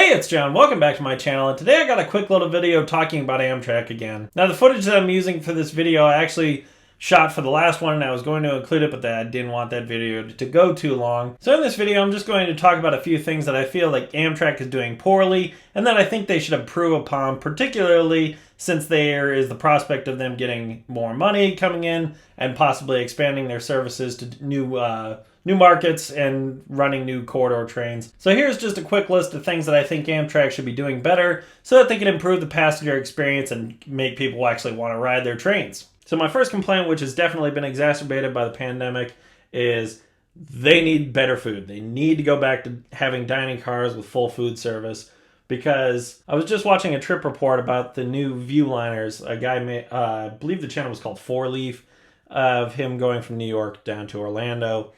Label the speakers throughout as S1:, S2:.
S1: Hey, it's John. Welcome back to my channel, and today I got a quick little video talking about Amtrak again. Now, the footage that I'm using for this video I actually shot for the last one, and I was going to include it, but I didn't want that video to go too long. So in this video, I'm just going to talk about a few things that I feel like Amtrak is doing poorly, and that I think they should improve upon, particularly since there is the prospect of them getting more money coming in and possibly expanding their services to new markets and running new corridor trains. So here's just a quick list of things that I think Amtrak should be doing better so that they can improve the passenger experience and make people actually want to ride their trains. So my first complaint, which has definitely been exacerbated by the pandemic, is they need better food. They need to go back to having dining cars with full food service, because I was just watching a trip report about the new Viewliners. A guy made, I believe the channel was called Four Leaf, of him going from New York down to Orlando.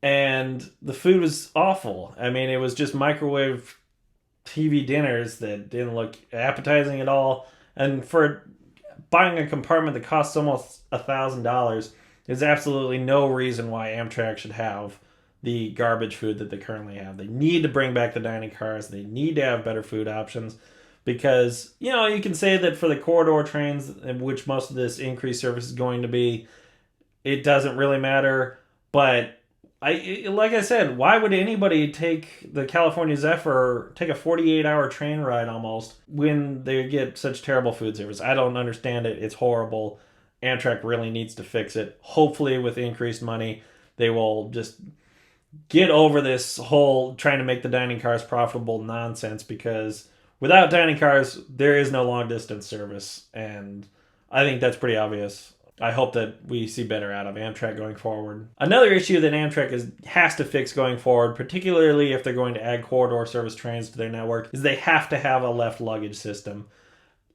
S1: And the food was awful. I mean, it was just microwave TV dinners that didn't look appetizing at all. And for buying a compartment that costs almost $1,000, there's absolutely no reason why Amtrak should have the garbage food that they currently have. They need to bring back the dining cars. They need to have better food options, because, you know, you can say that for the corridor trains, in which most of this increased service is going to be, it doesn't really matter. But like I said, why would anybody take the California Zephyr, take a 48-hour train ride almost, when they get such terrible food service? I don't understand it. It's horrible. Amtrak really needs to fix it. Hopefully with increased money, they will just get over this whole trying to make the dining cars profitable nonsense, because without dining cars, there is no long distance service. And I think that's pretty obvious. I hope that we see better out of Amtrak going forward. Another issue that Amtrak has to fix going forward, particularly if they're going to add corridor service trains to their network, is they have to have a left luggage system.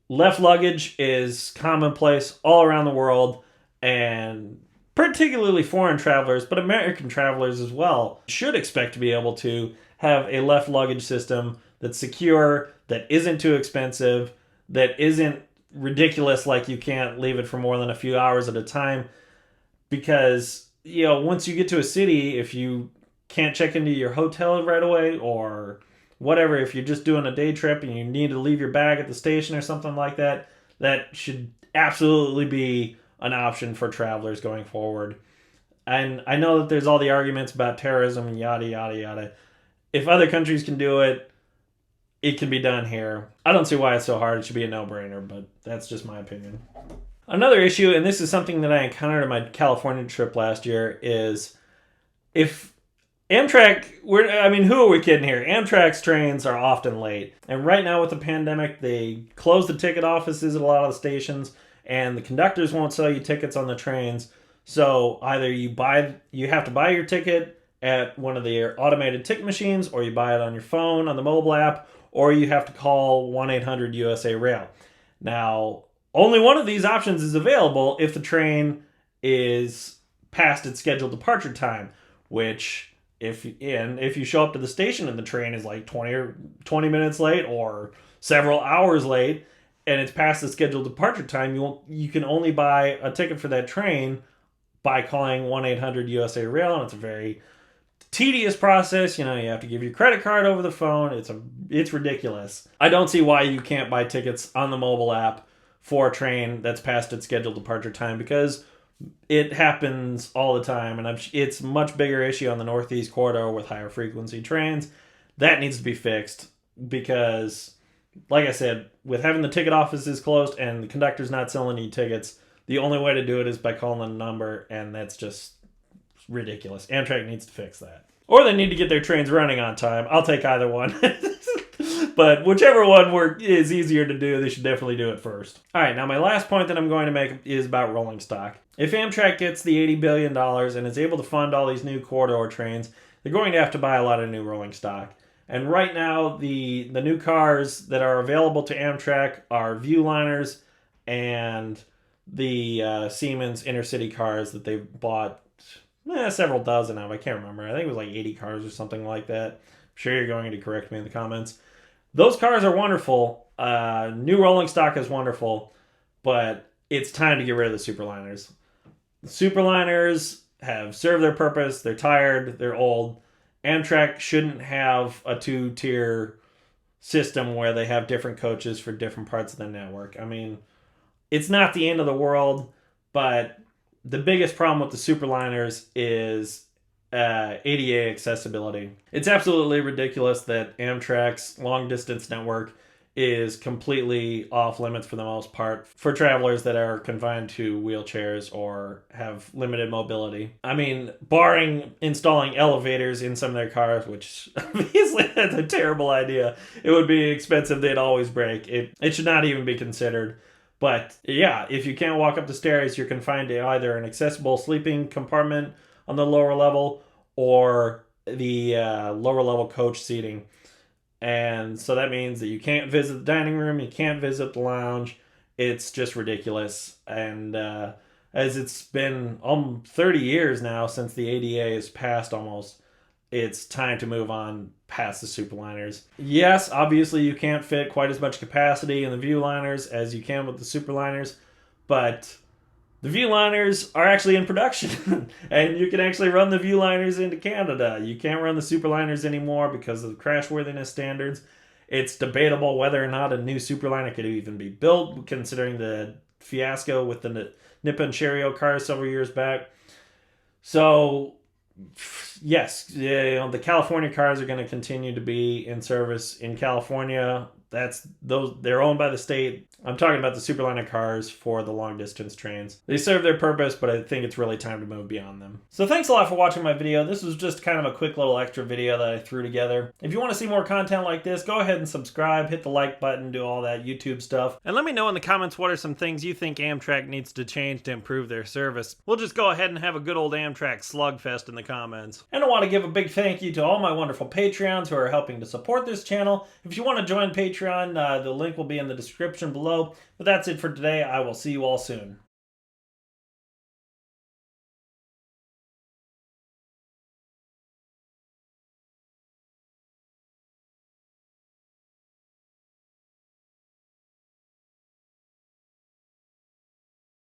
S1: Left luggage is commonplace all around the world, and particularly foreign travelers, but American travelers as well, should expect to be able to have a left luggage system that's secure, that isn't too expensive, that isn't ridiculous, like you can't leave it for more than a few hours at a time. Because, you know, once you get to a city, if you can't check into your hotel right away, or whatever, if you're just doing a day trip and you need to leave your bag at the station or something like that, that should absolutely be an option for travelers going forward. And I know that there's all the arguments about terrorism and yada yada yada. If other countries can do it, it can be done here. I don't see why it's so hard. It should be a no-brainer, but that's just my opinion. Another issue, and this is something that I encountered on my California trip last year, is if Amtrak, who are we kidding here? Amtrak's trains are often late. And right now with the pandemic, they close the ticket offices at a lot of the stations, and the conductors won't sell you tickets on the trains. So either you have to buy your ticket at one of the automated ticket machines, or you buy it on your phone on the mobile app, or you have to call 1-800-USA-RAIL. Now, only one of these options is available if the train is past its scheduled departure time, which if you show up to the station and the train is like 20 minutes late or several hours late, and it's past the scheduled departure time, you can only buy a ticket for that train by calling 1-800-USA-RAIL, and it's a very tedious process. You know, you have to give your credit card over the phone. It's ridiculous. I don't see why you can't buy tickets on the mobile app for a train that's past its scheduled departure time, because it happens all the time, and it's a much bigger issue on the Northeast Corridor with higher frequency trains. That needs to be fixed, because, like I said, with having the ticket offices closed and the conductors not selling you tickets, the only way to do it is by calling a number, and that's just ridiculous. Amtrak needs to fix that. Or they need to get their trains running on time. I'll take either one. But whichever one is easier to do, they should definitely do it first. All right, now my last point that I'm going to make is about rolling stock. If Amtrak gets the $80 billion and is able to fund all these new corridor trains, they're going to have to buy a lot of new rolling stock. And right now, the new cars that are available to Amtrak are Viewliners and the Siemens intercity cars that they've bought several dozen of. I can't remember. I think it was like 80 cars or something like that. I'm sure you're going to correct me in the comments. Those cars are wonderful. New rolling stock is wonderful, but it's time to get rid of the Superliners. The Superliners have served their purpose. They're tired. They're old. Amtrak shouldn't have a two-tier system where they have different coaches for different parts of the network. I mean, it's not the end of the world, but the biggest problem with the Superliners is ADA accessibility. It's absolutely ridiculous that Amtrak's long distance network is completely off limits for the most part for travelers that are confined to wheelchairs or have limited mobility. I mean, barring installing elevators in some of their cars, which obviously that's a terrible idea. It would be expensive, they'd always break. It should not even be considered. But yeah, if you can't walk up the stairs, you're confined to either an accessible sleeping compartment on the lower level or the lower level coach seating. And so that means that you can't visit the dining room, you can't visit the lounge. It's just ridiculous. And as it's been 30 years now since the ADA has passed almost, it's time to move on past the Superliners. Yes, obviously you can't fit quite as much capacity in the Viewliners as you can with the Superliners, but the Viewliners are actually in production, and you can actually run the Viewliners into Canada. You can't run the Superliners anymore because of the crashworthiness standards. It's debatable whether or not a new Superliner could even be built, considering the fiasco with the Nippon Cherio cars several years back. So yes, the California cars are going to continue to be in service in California. They're owned by the state. I'm talking about the Superliner cars for the long distance trains. They serve their purpose, but I think it's really time to move beyond them. So thanks a lot for watching my video. This was just kind of a quick little extra video that I threw together. If you want to see more content like this, go ahead and subscribe, hit the like button, do all that YouTube stuff. And let me know in the comments what are some things you think Amtrak needs to change to improve their service. We'll just go ahead and have a good old Amtrak slugfest in the comments. And I want to give a big thank you to all my wonderful Patreons who are helping to support this channel. If you want to join Patreon, the link will be in the description below. But that's it for today. I will see you all soon.